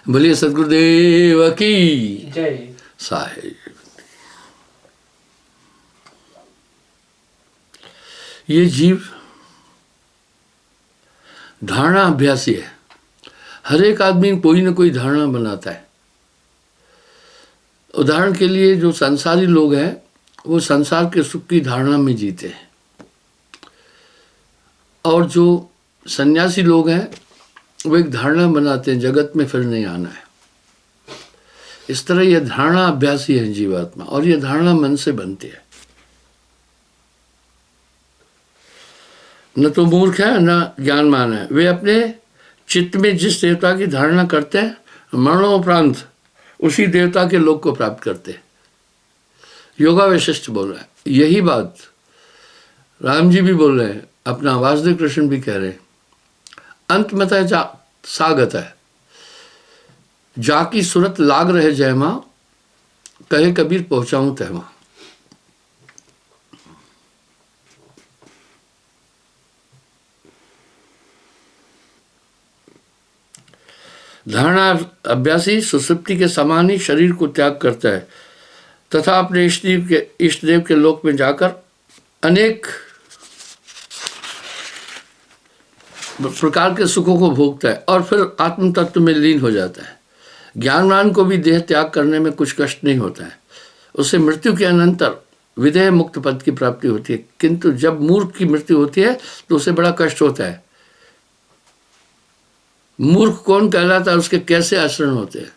बोलिए सदगुरुदेव की जय। साहेब। ये जीव धारणा अभ्यासी है। हर एक आदमी कोई ना कोई धारणा बनाता है। उदाहरण के लिए जो संसारी लोग हैं वो संसार के सुख की धारणा में जीते हैं, और जो सन्यासी लोग हैं वो एक धारणा बनाते हैं जगत में फिर नहीं आना है। इस तरह यह धारणा अभ्यासी है जीवात्मा, और यह धारणा मन से बनती है। न तो मूर्ख है न ज्ञानमान है। वे अपने चित्त में जिस देवता की धारणा करते हैं, मरणोपरांत उसी देवता के लोक को प्राप्त करते हैं। योगा वशिष्ठ बोल रहा है यही बात। राम जी भी बोल रहे हैं, अपना वासुदेव कृष्ण भी कह रहे हैं। अंत मत है जा सागत है, जाकी सूरत लाग रहे जय मां, कहे कबीर पहुंचाऊं तहमा। धारणा अभ्यासी सुसुप्ति के समान ही शरीर को त्याग करता है तथा अपने इष्ट देव के लोक में जाकर अनेक प्रकार के सुखों को भोगता है और फिर आत्म तत्व में लीन हो जाता है। ज्ञानवान को भी देह त्याग करने में कुछ कष्ट नहीं होता है। उसे मृत्यु के अनंतर विदेह मुक्त पद की प्राप्ति होती है, किंतु जब मूर्ख की मृत्यु होती है तो उसे बड़ा कष्ट होता है। मूर्ख कौन कहलाता है, उसके कैसे आचरण होते हैं?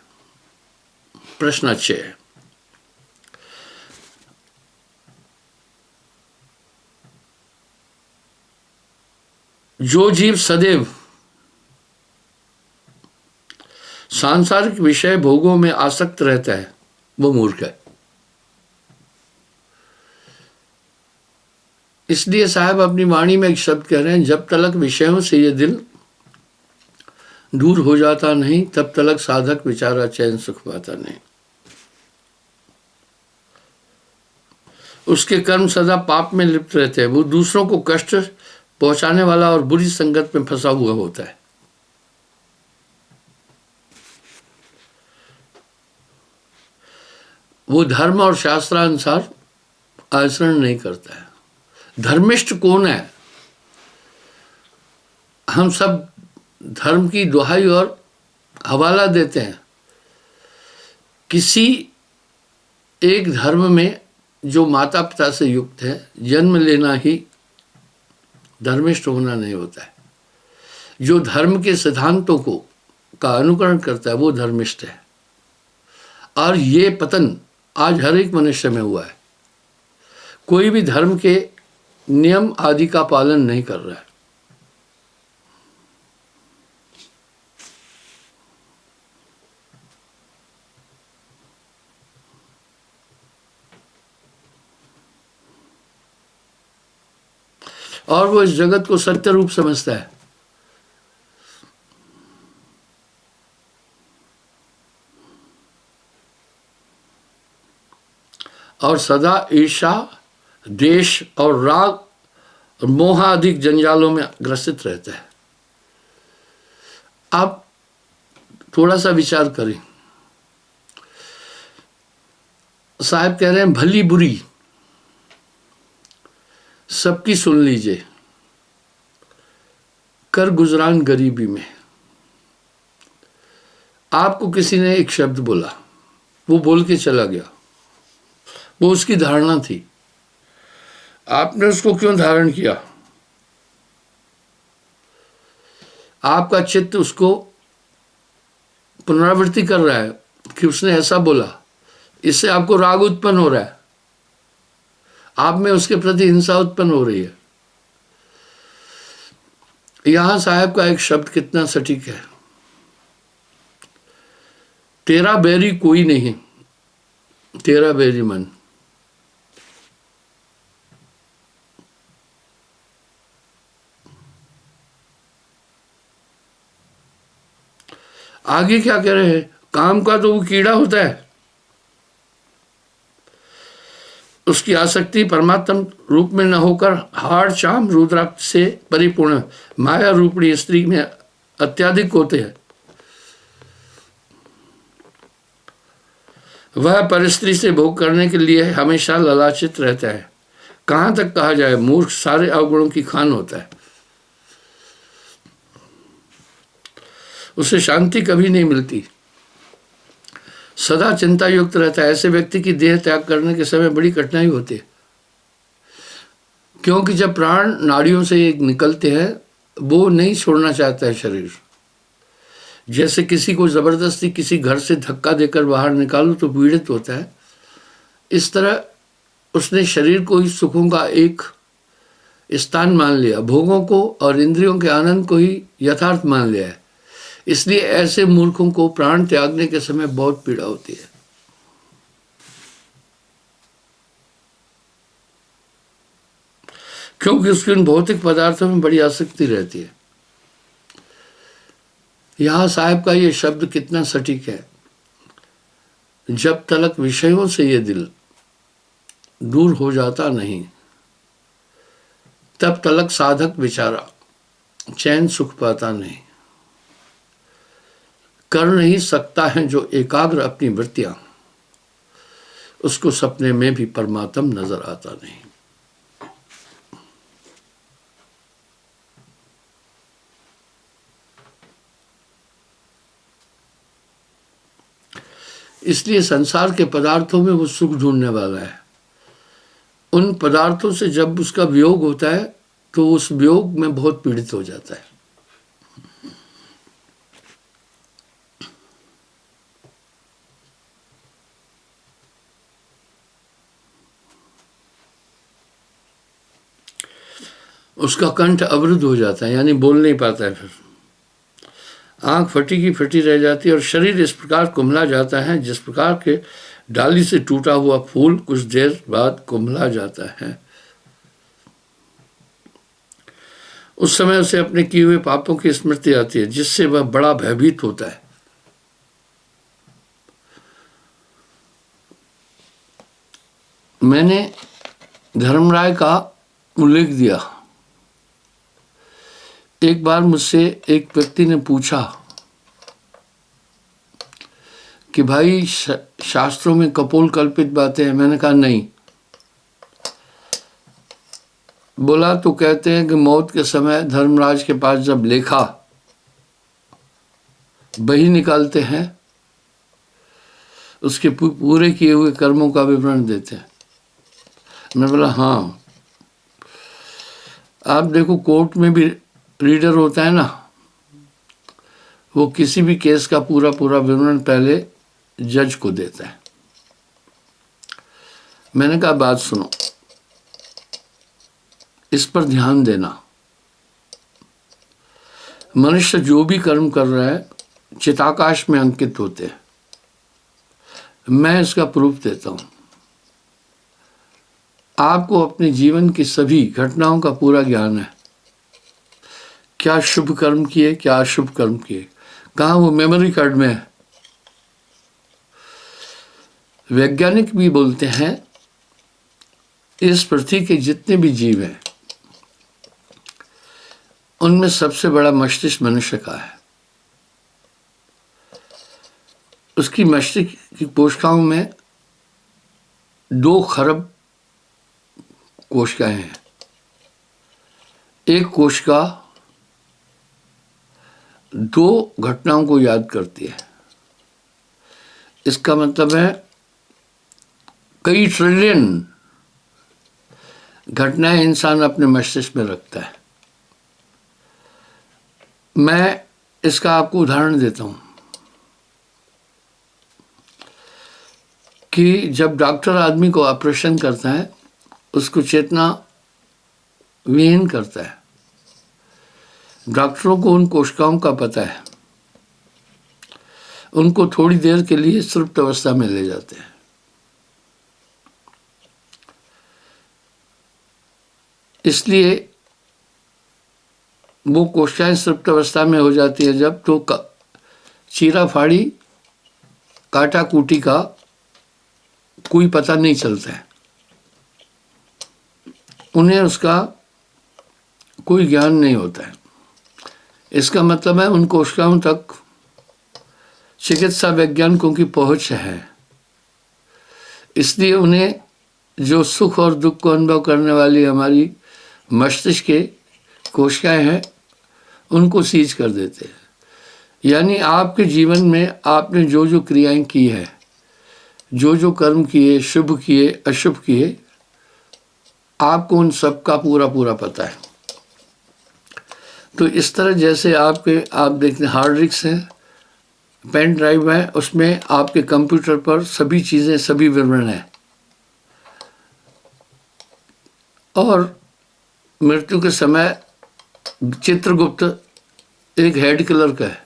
प्रश्न अच्छे है। जो जीव सदैव सांसारिक विषय भोगों में आसक्त रहता है वो मूर्ख है। इसलिए साहब अपनी वाणी में एक शब्द कह रहे हैं, जब तलक विषयों से ये दिल दूर हो जाता नहीं तब तलक साधक विचारा चैन सुख पाता नहीं। उसके कर्म सदा पाप में लिप्त रहते हैं। वो दूसरों को कष्ट पहुंचाने वाला और बुरी संगत में फंसा हुआ होता है। वो धर्म और शास्त्रानुसार आचरण नहीं करता है। धर्मिष्ठ कौन है? हम सब धर्म की दुहाई और हवाला देते हैं। किसी एक धर्म में जो माता पिता से युक्त है, जन्म लेना ही धर्मिष्ठ होना नहीं होता है। जो धर्म के सिद्धांतों को का अनुकरण करता है वो धर्मिष्ठ है। और ये पतन आज हर एक मनुष्य में हुआ है। कोई भी धर्म के नियम आदि का पालन नहीं कर रहा है। और वो इस जगत को सत्य रूप समझता है। और सदा ईर्ष्या, द्वेष और राग और मोहाधिक जंजालों में ग्रसित रहता है। आप थोड़ा सा विचार करें। साहब कह रहे हैं भली बुरी सबकी सुन लीजिए, कर गुजरान गरीबी में। आपको किसी ने एक शब्द बोला, वो बोल के चला गया, वो उसकी धारणा थी। आपने उसको क्यों धारण किया? आपका चित्त उसको पुनरावृत्ति कर रहा है कि उसने ऐसा बोला, इससे आपको राग उत्पन्न हो रहा है, आप में उसके प्रति हिंसा उत्पन्न हो रही है। यहां साहब का एक शब्द कितना सटीक है, तेरा बैरी कोई नहीं, तेरा बैरी मन। आगे क्या कह रहे हैं? काम का तो वो कीड़ा होता है, उसकी आसक्ति परमात्म रूप में न होकर हाड़ चाम रुद्राक्ष से परिपूर्ण माया रूपणी स्त्री में अत्याधिक होते हैं। वह परिस्थिति से भोग करने के लिए हमेशा ललाचित रहता है। कहाँ तक कहा जाए, मूर्ख सारे अवगुणों की खान होता है, उसे शांति कभी नहीं मिलती, सदा चिंता युक्त रहता है। ऐसे व्यक्ति की देह त्याग करने के समय बड़ी कठिनाई होती है, क्योंकि जब प्राण नाड़ियों से निकलते हैं वो नहीं छोड़ना चाहता है शरीर। जैसे किसी को जबरदस्ती किसी घर से धक्का देकर बाहर निकालो तो पीड़ित होता है, इस तरह उसने शरीर को ही सुखों का एक स्थान मान लिया, भोगों को और इंद्रियों के आनंद को ही यथार्थ मान लिया है। इसलिए ऐसे मूर्खों को प्राण त्यागने के समय बहुत पीड़ा होती है। क्योंकि उसकी उन भौतिक पदार्थों में बड़ी आसक्ति रहती है। यहां साहब का ये शब्द कितना सटीक है, जब तलक विषयों से ये दिल दूर हो जाता नहीं, तब तलक साधक बेचारा चैन सुख पाता नहीं। कर नहीं सकता है जो एकाग्र अपनी वृत्तियां, उसको सपने में भी परमात्म नजर आता नहीं। इसलिए संसार के पदार्थों में वो सुख ढूंढने वाला है। उन पदार्थों से जब उसका वियोग होता है तो उस वियोग में बहुत पीड़ित हो जाता है। उसका कंठ अवरुद्ध हो जाता है, यानी बोल नहीं पाता है। फिर आंख फटी की फटी रह जाती है और शरीर इस प्रकार कुम्हला जाता है जिस प्रकार के डाली से टूटा हुआ फूल कुछ देर बाद कुम्हला जाता है। उस समय उसे अपने किए हुए पापों की स्मृति आती है, जिससे वह बड़ा भयभीत होता है। मैंने धर्मराय का उल्लेख दिया। एक बार मुझसे एक व्यक्ति ने पूछा कि भाई शास्त्रों में कपोल कल्पित बातें हैं। मैंने कहा नहीं। बोला तो कहते हैं कि मौत के समय धर्मराज के पास जब लेखा बही निकालते हैं, उसके पूरे किए हुए कर्मों का विवरण देते हैं। मैं बोला हाँ, आप देखो कोर्ट में भी रीडर होता है ना, वो किसी भी केस का पूरा विवरण पहले जज को देता है। मैंने कहा बात सुनो, इस पर ध्यान देना। मनुष्य जो भी कर्म कर रहा है चिताकाश में अंकित होते हैं। मैं इसका प्रूफ देता हूं। आपको अपने जीवन की सभी घटनाओं का पूरा ज्ञान है, क्या शुभ कर्म किए क्या अशुभ कर्म किए, कहाँ वो मेमोरी कार्ड में है। वैज्ञानिक भी बोलते हैं इस पृथ्वी के जितने भी जीव हैं उनमें सबसे बड़ा मस्तिष्क मनुष्य का है। उसकी मस्तिष्क की कोशिकाओं में 2 खरब कोशिकाएं हैं। एक कोशिका 2 घटनाओं को याद करती है। इसका मतलब है कई ट्रिलियन घटनाएं इंसान अपने मस्तिष्क में रखता है। मैं इसका आपको उदाहरण देता हूं कि जब डॉक्टर आदमी को ऑपरेशन करता है, उसको चेतना विहीन करता है। डॉक्टरों को उन कोशिकाओं का पता है, उनको थोड़ी देर के लिए सुप्त अवस्था में ले जाते हैं। इसलिए वो कोशिकाएं सुप्त अवस्था में हो जाती है जब तो चीरा फाड़ी काटा कूटी का कोई पता नहीं चलता है, उन्हें उसका कोई ज्ञान नहीं होता है। इसका मतलब है उन कोशिकाओं तक चिकित्सा वैज्ञानिकों की पहुंच है, इसलिए उन्हें जो सुख और दुख को अनुभव करने वाली हमारी मस्तिष्क के कोशिकाएं हैं उनको सीज कर देते हैं। यानी आपके जीवन में आपने जो जो क्रियाएं की है, जो जो कर्म किए, शुभ किए अशुभ किए, आपको उन सब का पूरा पूरा पता है। तो इस तरह जैसे आप देखते हैं हार्ड डिस्क है, पेन ड्राइव है, उसमें आपके कंप्यूटर पर सभी चीज़ें, सभी विवरण है। और मृत्यु के समय चित्रगुप्त एक हेड क्लर्क का है,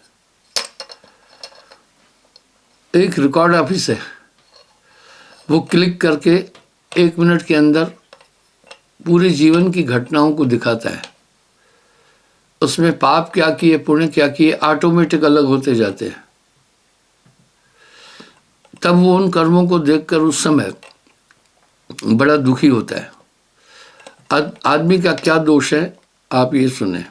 एक रिकॉर्ड ऑफिस है, वो क्लिक करके 1 मिनट के अंदर पूरे जीवन की घटनाओं को दिखाता है। उसमें पाप क्या किए, पुण्य क्या किए, ऑटोमेटिक अलग होते जाते हैं। तब वो उन कर्मों को देखकर उस समय बड़ा दुखी होता है। आदमी का क्या दोष है, आप ये सुने।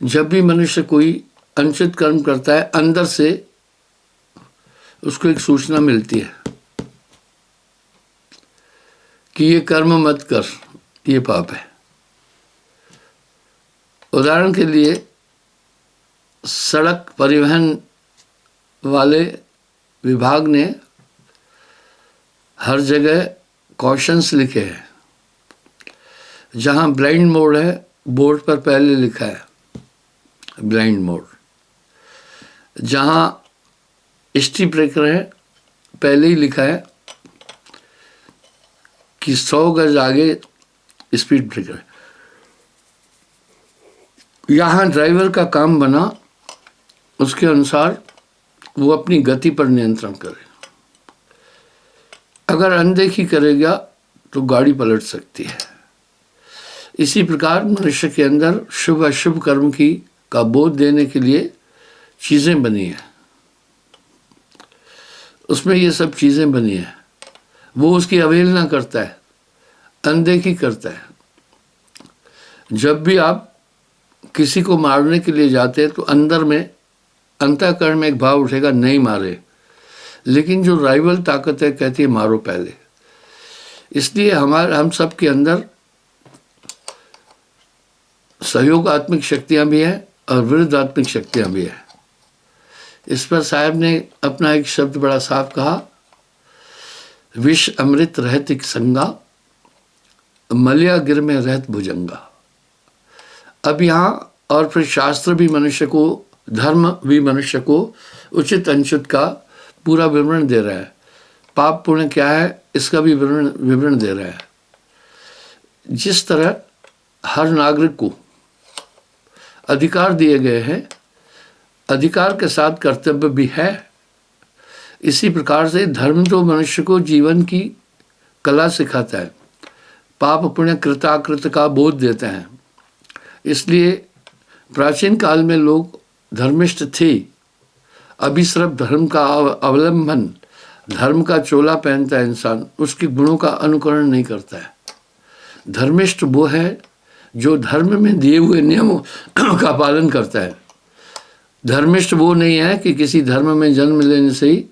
जब भी मनुष्य कोई अनुचित कर्म करता है, अंदर से उसको एक सूचना मिलती है कि ये कर्म मत कर, ये पाप है। उदाहरण के लिए सड़क परिवहन वाले विभाग ने हर जगह कॉशंस लिखे हैं। जहाँ ब्लाइंड मोड है, बोर्ड पर पहले लिखा है ब्लाइंड मोड। जहाँ स्ट्रीट ब्रेकर है, पहले ही लिखा है कि 100 गज आगे स्पीड ब्रेकर है। यहाँ ड्राइवर का काम बना उसके अनुसार वो अपनी गति पर नियंत्रण करे। अगर अनदेखी करेगा तो गाड़ी पलट सकती है। इसी प्रकार मनुष्य के अंदर शुभ अशुभ कर्म का बोध देने के लिए चीज़ें बनी हैं। उसमें ये सब चीज़ें बनी हैं, वो उसकी अवहेलना करता है, अनदेखी करता है। जब भी आप किसी को मारने के लिए जाते हैं तो अंदर में, अंतःकरण में एक भाव उठेगा, नहीं मारे। लेकिन जो राइवल ताकत है कहती है मारो पहले। इसलिए हम सब के अंदर सहयोगात्मक शक्तियां भी हैं और विरुद्धात्मक शक्तियां भी हैं। इस पर साहब ने अपना एक शब्द बड़ा साफ कहा, विष अमृत रहत एक संगा, मलिया गिर में रहत भुजंगा। अब यहाँ और फिर शास्त्र भी मनुष्य को, धर्म भी मनुष्य को उचित अनुचित का पूरा विवरण दे रहा है। पाप पुण्य क्या है इसका भी विवरण दे रहा है। जिस तरह हर नागरिक को अधिकार दिए गए हैं, अधिकार के साथ कर्तव्य भी है, इसी प्रकार से धर्म तो मनुष्य को जीवन की कला सिखाता है, पाप पुण्य कृताकृत का बोध देता है। इसलिए प्राचीन काल में लोग धर्मिष्ठ थे। अभिश्रव धर्म का अवलंबन, धर्म का चोला पहनता है इंसान, उसके गुणों का अनुकरण नहीं करता है। धर्मिष्ठ वो है जो धर्म में दिए हुए नियमों का पालन करता है। धर्मिष्ठ वो नहीं है कि किसी धर्म में जन्म लेने से ही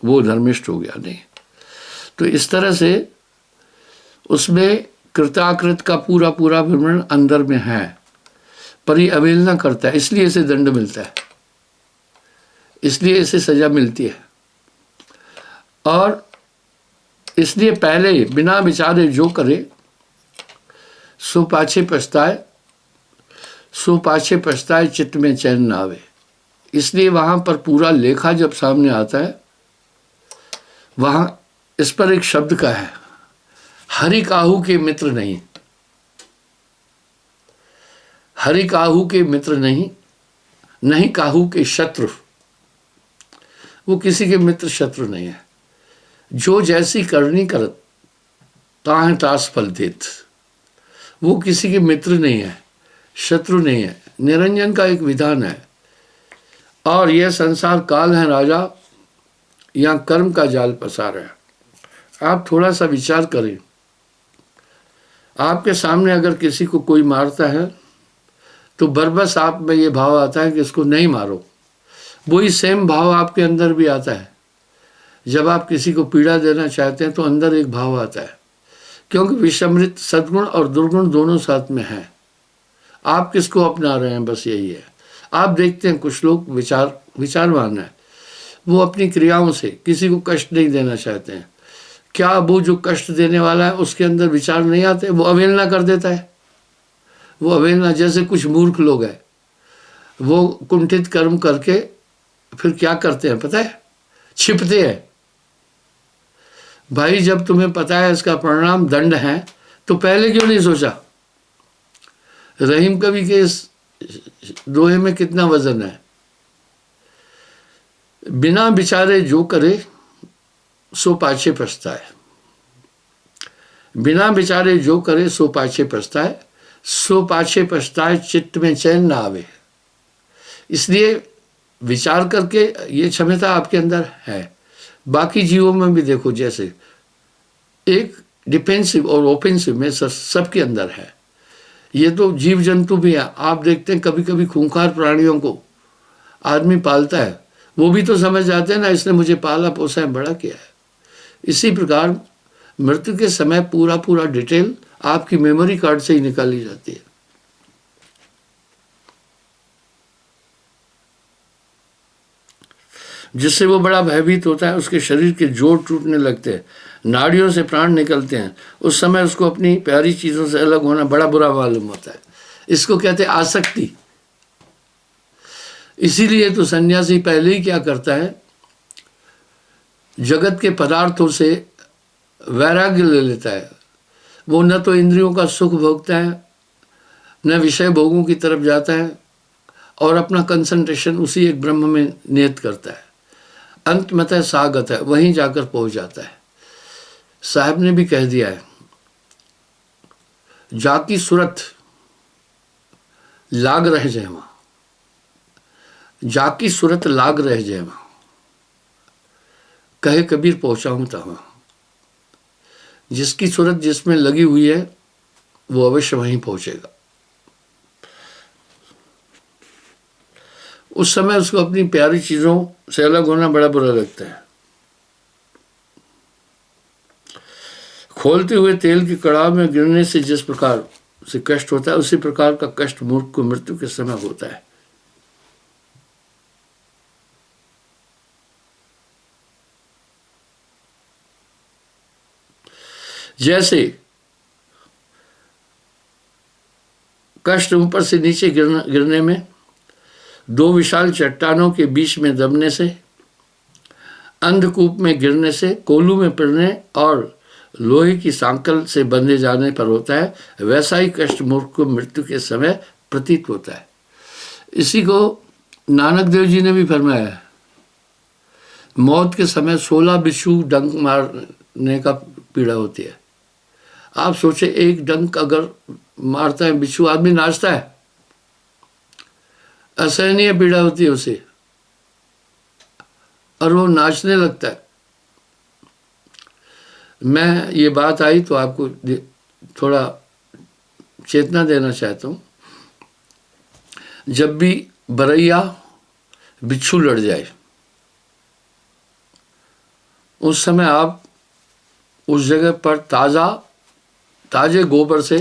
वो धर्मिष्ठ हो गया, नहीं। तो इस तरह से उसमें कृताकृत का पूरा पूरा विवरण अंदर में है, पर ये अवहेलना करता है, इसलिए इसे दंड मिलता है, इसलिए इसे सजा मिलती है। और इसलिए पहले बिना विचारे जो करे सो पाछे पछताए, सो पाछे पछताए चित्त में चैन न आवे। इसलिए वहाँ पर पूरा लेखा जब सामने आता है, वहाँ इस पर एक शब्द का है, हरि काहू के मित्र नहीं। हरि काहू के मित्र नहीं, नहीं काहू के शत्रु। वो किसी के मित्र शत्रु नहीं है। जो जैसी करनी करत ताह तास फल देत। वो किसी के मित्र नहीं है, शत्रु नहीं है। निरंजन का एक विधान है। और यह संसार काल है राजा, यहाँ कर्म का जाल पसार है। आप थोड़ा सा विचार करें, आपके सामने अगर किसी को कोई मारता है तो बरबस आप में ये भाव आता है कि इसको नहीं मारो। वही सेम भाव आपके अंदर भी आता है, जब आप किसी को पीड़ा देना चाहते हैं तो अंदर एक भाव आता है, क्योंकि विषमृत सद्गुण और दुर्गुण दोनों साथ में हैं। आप किसको अपना रहे हैं, बस यही है। आप देखते हैं कुछ लोग विचारवान है, वो अपनी क्रियाओं से किसी को कष्ट नहीं देना चाहते हैं। क्या वो जो कष्ट देने वाला है उसके अंदर विचार नहीं आते, वो अवहेलना कर देता है। वो अवहेलना, जैसे कुछ मूर्ख लोग हैं, वो कुंठित कर्म करके फिर क्या करते हैं पता है, छिपते हैं। भाई जब तुम्हें पता है इसका परिणाम दंड है तो पहले क्यों नहीं सोचा। रहीम कवि के इस दोहे में कितना वजन है। बिना विचारे जो करे सो पाछे पछताए, बिना विचारे जो करे सो पाछे पछताए, सो पाछे पछताए चित्त में चैन ना आवे। इसलिए विचार करके ये क्षमता आपके अंदर है। बाकी जीवों में भी देखो, जैसे एक डिफेंसिव और ओफेंसिव में सबके अंदर है। ये तो जीव जंतु भी है। आप देखते हैं कभी कभी खूंखार प्राणियों को आदमी पालता है, वो भी तो समझ जाते हैं ना, इसने मुझे पाला पोसा है, बड़ा किया है। इसी प्रकार मृत्यु के समय पूरा पूरा डिटेल आपकी मेमोरी कार्ड से ही निकाली जाती है। जिससे वो बड़ा भयभीत होता है, उसके शरीर के जोड़ टूटने लगते हैं, नाड़ियों से प्राण निकलते हैं। उस समय उसको अपनी प्यारी चीज़ों से अलग होना बड़ा बुरा मालूम होता है। इसको कहते हैं आसक्ति। इसीलिए तो सन्यासी पहले ही क्या करता है, जगत के पदार्थों से वैराग्य ले लेता है। वो न तो इंद्रियों का सुख भोगता है, न विषय भोगों की तरफ जाता है, और अपना कंसंट्रेशन उसी एक ब्रह्म में नियत करता है। अंत मतः सागत है, वहीं जाकर पहुंच जाता है। साहब ने भी कह दिया है, जाकी सूरत लाग रह जयमा, जाकी सूरत लाग रह जयमा, कहे कबीर पहुंचाऊं तहां। जिसकी सूरत जिसमें लगी हुई है वो अवश्य वहीं पहुंचेगा। उस समय उसको अपनी प्यारी चीजों से अलग होना बड़ा बुरा लगता है। खोलते हुए तेल की कड़ाह में गिरने से जिस प्रकार से कष्ट होता है, उसी प्रकार का कष्ट मूर्ख को मृत्यु के समय होता है। जैसे कष्ट ऊपर से नीचे गिरने में, दो विशाल चट्टानों के बीच में दबने से, अंधकूप में गिरने से, कोलू में पड़ने और लोहे की सांकल से बंधे जाने पर होता है, वैसा ही कष्ट मूर्ख को मृत्यु के समय प्रतीत होता है। इसी को नानक देव जी ने भी फरमाया है, मौत के समय 16 बिच्छू डंक मारने का पीड़ा होती है। आप सोचे, एक डंक अगर मारता है बिच्छू, आदमी नाचता है, असहनीय पीड़ा होती है उसे, और वो नाचने लगता है। मैं ये बात आई तो आपको थोड़ा चेतना देना चाहता हूँ। जब भी बरैया बिच्छू लड़ जाए, उस समय आप उस जगह पर ताजे गोबर से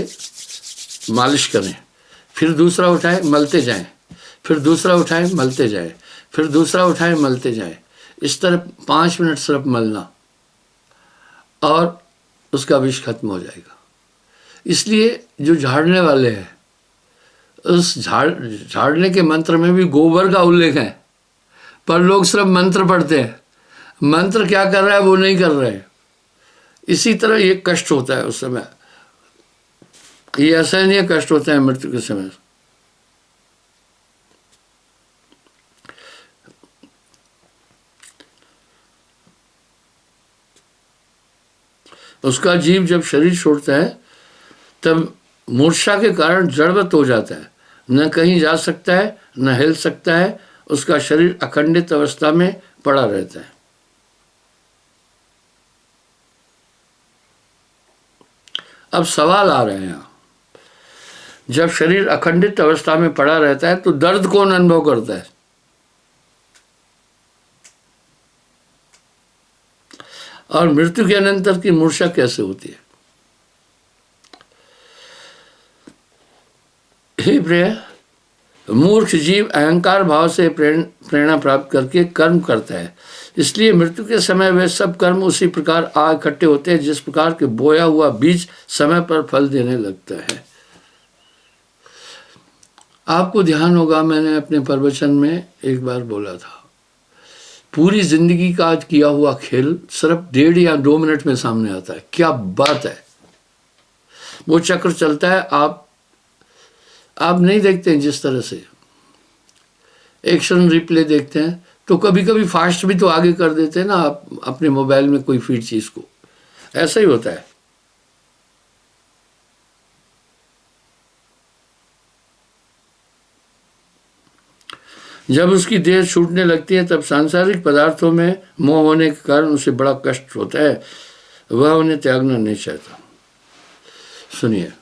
मालिश करें, फिर दूसरा उठाएं मलते जाएं, फिर दूसरा उठाएं मलते जाएं, फिर दूसरा उठाएं मलते जाएं। इस तरह 5 मिनट सिर्फ मलना और उसका विष खत्म हो जाएगा। इसलिए जो झाड़ने वाले हैं, उस झाड़ने के मंत्र में भी गोबर का उल्लेख है, पर लोग सिर्फ मंत्र पढ़ते हैं, मंत्र क्या कर रहा है वो नहीं कर रहे हैं। इसी तरह ये कष्ट होता है उस समय, ये असहनीय कष्ट होता है मृत्यु के समय। उसका जीव जब शरीर छोड़ता है तब मूर्छा के कारण जड़वत हो जाता है, न कहीं जा सकता है न हिल सकता है, उसका शरीर अखंडित अवस्था में पड़ा रहता है। अब सवाल आ रहे हैं यहाँ, जब शरीर अखंडित अवस्था में पड़ा रहता है तो दर्द कौन अनुभव करता है? और मृत्यु के अनंतर की मूर्छा कैसे होती है? हे प्रिय, मूर्ख जीव अहंकार भाव से प्रेरणा प्राप्त करके कर्म करता है, इसलिए मृत्यु के समय वे सब कर्म उसी प्रकार आ इकट्ठे होते हैं जिस प्रकार के बोया हुआ बीज समय पर फल देने लगता है। आपको ध्यान होगा, मैंने अपने प्रवचन में एक बार बोला था, पूरी जिंदगी का आज किया हुआ खेल सिर्फ 1.5 या 2 मिनट में सामने आता है। क्या बात है! वो चक्र चलता है, आप नहीं देखते हैं। जिस तरह से एक्शन रिप्ले देखते हैं तो कभी कभी फास्ट भी तो आगे कर देते हैं ना आप अपने मोबाइल में कोई फीड चीज को, ऐसा ही होता है। जब उसकी देह छूटने लगती है तब सांसारिक पदार्थों में मोह होने के कारण उसे बड़ा कष्ट होता है, वह उन्हें त्यागना नहीं चाहता। सुनिए,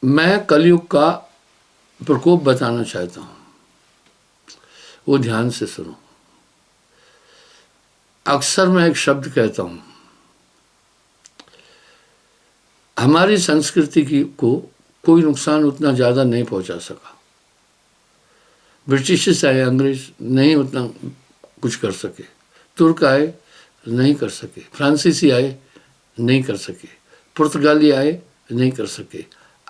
मैं कलयुग का प्रकोप बताना चाहता हूं, वो ध्यान से सुनो। अक्सर मैं एक शब्द कहता हूं, हमारी संस्कृति को कोई नुकसान उतना ज्यादा नहीं पहुंचा सका। ब्रिटिश आए, अंग्रेज नहीं उतना कुछ कर सके, तुर्क आए नहीं कर सके, फ्रांसीसी आए नहीं कर सके, पुर्तगाली आए नहीं कर सके,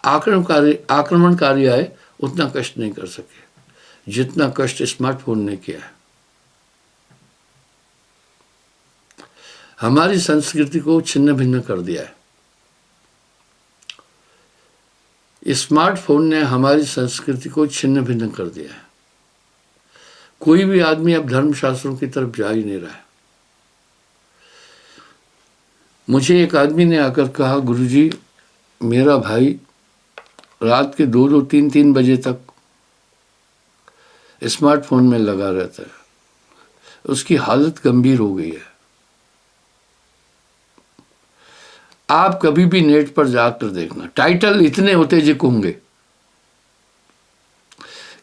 आक्रमणकारी आए उतना कष्ट नहीं कर सके जितना कष्ट स्मार्टफोन ने किया है। हमारी संस्कृति को छिन्न भिन्न कर दिया है। स्मार्टफोन ने हमारी संस्कृति को छिन्न भिन्न कर दिया है। कोई भी आदमी अब धर्मशास्त्रों की तरफ जा ही नहीं रहा है। मुझे एक आदमी ने आकर कहा, गुरुजी, मेरा भाई रात के 2-2, 3-3 बजे तक स्मार्टफोन में लगा रहता है, उसकी हालत गंभीर हो गई है। आप कभी भी नेट पर जाकर देखना, टाइटल इतने होते जो होंगे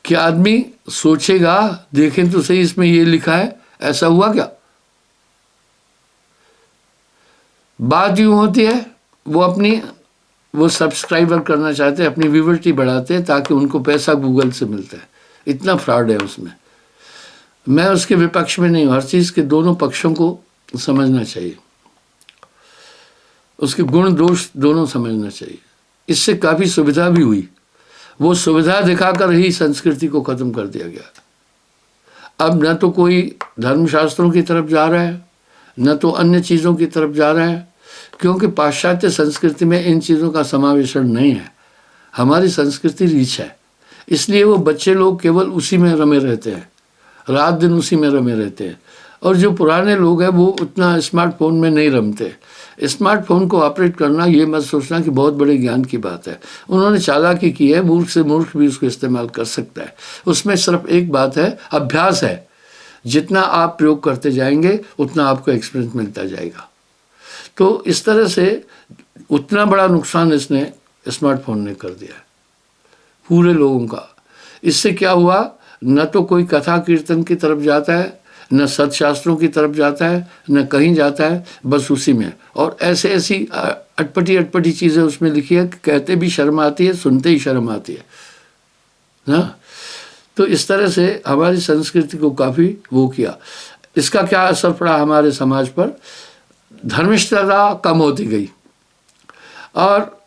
कि आदमी सोचेगा, देखें तो सही इसमें ये लिखा है, ऐसा हुआ क्या? बात यूं होती है, वो सब्सक्राइबर करना चाहते हैं, अपनी व्यूअर्टी बढ़ाते हैं ताकि उनको पैसा गूगल से मिलता है। इतना फ्रॉड है उसमें। मैं उसके विपक्ष में नहीं हूं, हर चीज के दोनों पक्षों को समझना चाहिए, उसके गुण दोष दोनों समझना चाहिए। इससे काफी सुविधा भी हुई, वो सुविधा दिखाकर ही संस्कृति को खत्म कर दिया गया। अब न तो कोई धर्मशास्त्रों की तरफ जा रहा है, न तो अन्य चीजों की तरफ जा रहा है, क्योंकि पाश्चात्य संस्कृति में इन चीज़ों का समावेशन नहीं है। हमारी संस्कृति रीच है, इसलिए वो बच्चे लोग केवल उसी में रमे रहते हैं, रात दिन उसी में रमे रहते हैं। और जो पुराने लोग हैं वो उतना स्मार्टफोन में नहीं रमते। स्मार्टफोन को ऑपरेट करना, ये मत सोचना कि बहुत बड़े ज्ञान की बात है। उन्होंने चालाकी की है, मूर्ख से मूर्ख भी उसको इस्तेमाल कर सकता है। उसमें सिर्फ एक बात है, अभ्यास है। जितना आप प्रयोग करते जाएंगे उतना आपको एक्सपीरियंस मिलता जाएगा। तो इस तरह से उतना बड़ा नुकसान इसने स्मार्टफोन ने कर दिया है पूरे लोगों का। इससे क्या हुआ, न तो कोई कथा कीर्तन की तरफ जाता है, न सत्शास्त्रों की तरफ जाता है, न कहीं जाता है, बस उसी में। और ऐसी अटपटी चीज़ें उसमें लिखी है कि कहते भी शर्म आती है, सुनते ही शर्म आती है ना। तो इस तरह से हमारी संस्कृति को काफ़ी वो किया। इसका क्या असर पड़ा हमारे समाज पर? धर्मिष्ठता कम होती गई और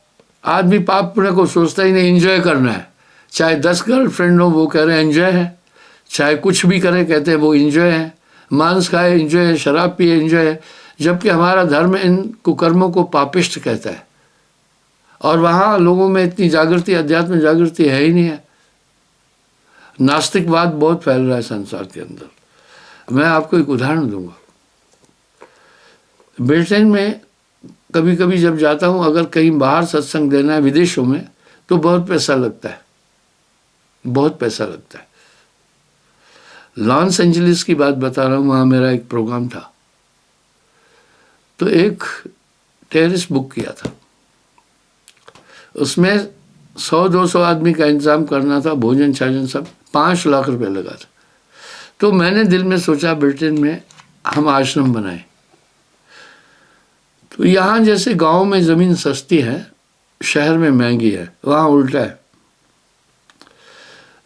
आदमी पाप पुण्य को सोचता ही नहीं, एंजॉय करना है। चाहे 10 गर्लफ्रेंड हो, वो कह रहे हैं एंजॉय है। चाहे कुछ भी करे, कहते हैं वो एंजॉय है। मांस खाए एंजॉय है, शराब पिए एंजॉय है। जबकि हमारा धर्म इन कुकर्मों को पापिष्ट कहता है। और वहाँ लोगों में इतनी जागृति, अध्यात्म जागृति है ही नहीं है। नास्तिकवाद बहुत फैल रहा है संसार के अंदर। मैं आपको एक उदाहरण दूंगा। ब्रिटेन में कभी कभी जब जाता हूँ, अगर कहीं बाहर सत्संग देना है विदेशों में, तो बहुत पैसा लगता है, बहुत पैसा लगता है। लॉस एंजलिस की बात बता रहा हूँ, वहाँ मेरा एक प्रोग्राम था, तो एक टेरेस बुक किया था। उसमें 100-200 आदमी का इंतजाम करना था, भोजन छाजन सब। 5 लाख रुपए लगा था। तो मैंने दिल में सोचा, ब्रिटेन में हम आश्रम बनाए। तो यहाँ जैसे गांव में ज़मीन सस्ती है, शहर में महंगी है, वहाँ उल्टा है।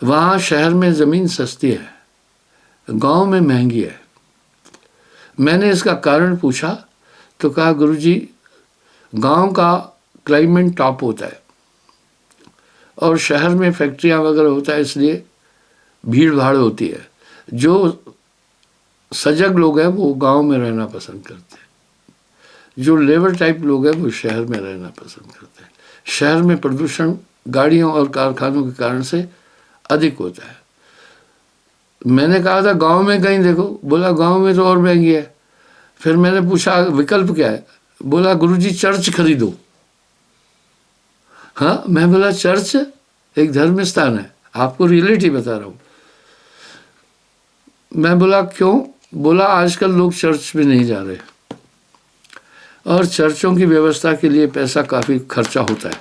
वहाँ शहर में ज़मीन सस्ती है, गांव में महंगी है। मैंने इसका कारण पूछा तो कहा गुरुजी, गांव का क्लाइमेट टॉप होता है और शहर में फैक्ट्रियां वगैरह होता है, इसलिए भीड़ भाड़ होती है। जो सजग लोग हैं वो गांव में रहना पसंद करते हैं, जो लेबर टाइप लोग हैं वो शहर में रहना पसंद करते हैं। शहर में प्रदूषण गाड़ियों और कारखानों के कारण से अधिक होता है। मैंने कहा था गांव में कहीं देखो, बोला गांव में तो और महंगी है। फिर मैंने पूछा विकल्प क्या है, बोला गुरुजी चर्च खरीदो। हाँ, मैं बोला चर्च एक धर्म स्थान है, आपको रियलिटी बता रहा हूँ। मैं बोला क्यों, बोला आजकल लोग चर्च में नहीं जा रहे और चर्चों की व्यवस्था के लिए पैसा काफ़ी खर्चा होता है,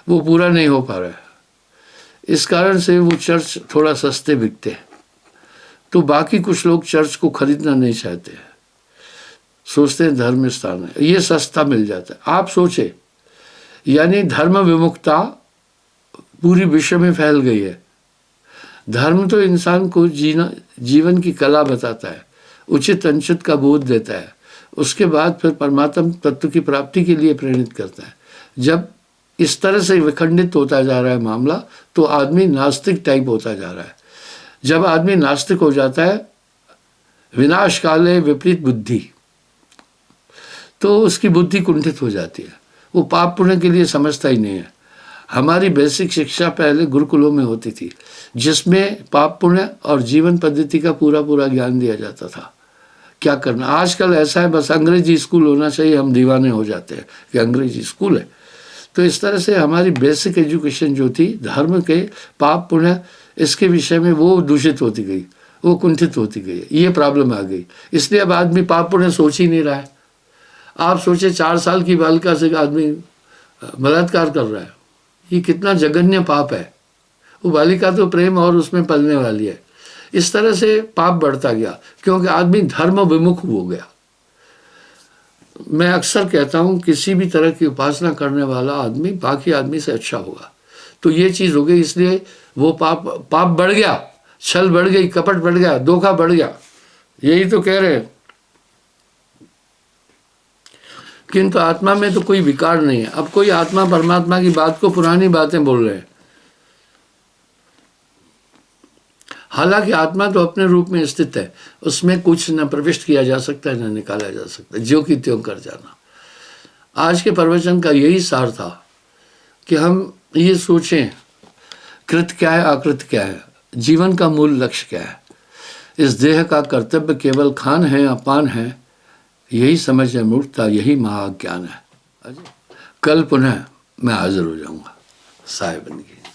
वो पूरा नहीं हो पा रहा है। इस कारण से वो चर्च थोड़ा सस्ते बिकते हैं, तो बाकी कुछ लोग चर्च को खरीदना नहीं चाहते हैं, सोचते हैं धर्म स्थान है, ये सस्ता मिल जाता है। आप सोचे, यानी धर्म विमुखता पूरी विश्व में फैल गई है। धर्म तो इंसान को जीवन की कला बताता है, उचित अनुचित का बोध देता है, उसके बाद फिर परमात्म तत्व की प्राप्ति के लिए प्रेरित करता है। जब इस तरह से विखंडित होता जा रहा है मामला, तो आदमी नास्तिक टाइप होता जा रहा है। जब आदमी नास्तिक हो जाता है, विनाश काले विपरीत बुद्धि, तो उसकी बुद्धि कुंठित हो जाती है, वो पाप पुण्य के लिए समझता ही नहीं है। हमारी बेसिक शिक्षा पहले गुरुकुलों में होती थी, जिसमें पाप पुण्य और जीवन पद्धति का पूरा पूरा ज्ञान दिया जाता था, क्या करना। आजकल ऐसा है बस अंग्रेजी स्कूल होना चाहिए, हम दीवाने हो जाते हैं कि अंग्रेजी स्कूल है। तो इस तरह से हमारी बेसिक एजुकेशन जो थी धर्म के पाप पुण्य इसके विषय में, वो दूषित होती गई, वो कुंठित होती गई। ये प्रॉब्लम आ गई, इसलिए अब आदमी पाप पुण्य सोच ही नहीं रहा है। आप सोचे 4 साल की बालिका से आदमी बलात्कार कर रहा है, ये कितना जघन्य पाप है। वो बालिका तो प्रेम और उसमें पलने वाली है। इस तरह से पाप बढ़ता गया क्योंकि आदमी धर्म विमुख हो गया। मैं अक्सर कहता हूँ किसी भी तरह की उपासना करने वाला आदमी बाकी आदमी से अच्छा होगा, तो ये चीज़ हो गई, इसलिए वो पाप बढ़ गया, छल बढ़ गई, कपट बढ़ गया, धोखा बढ़ गया। यही तो कह रहे हैं। किंतु आत्मा में तो कोई विकार नहीं है। अब कोई आत्मा परमात्मा की बात को पुरानी बातें बोल रहे हैं, हालांकि आत्मा तो अपने रूप में स्थित है, उसमें कुछ न प्रविष्ट किया जा सकता है न निकाला जा सकता है, ज्यों की त्यों कर जाना। आज के प्रवचन का यही सार था कि हम ये सोचें कृत क्या है, अकृत क्या है, जीवन का मूल लक्ष्य क्या है। इस देह का कर्तव्य केवल खान है या पान है, यही समझ है मूर्खता, यही महाज्ञान है। कल पुनः मैं हाजिर हो जाऊंगा साहिब बन के।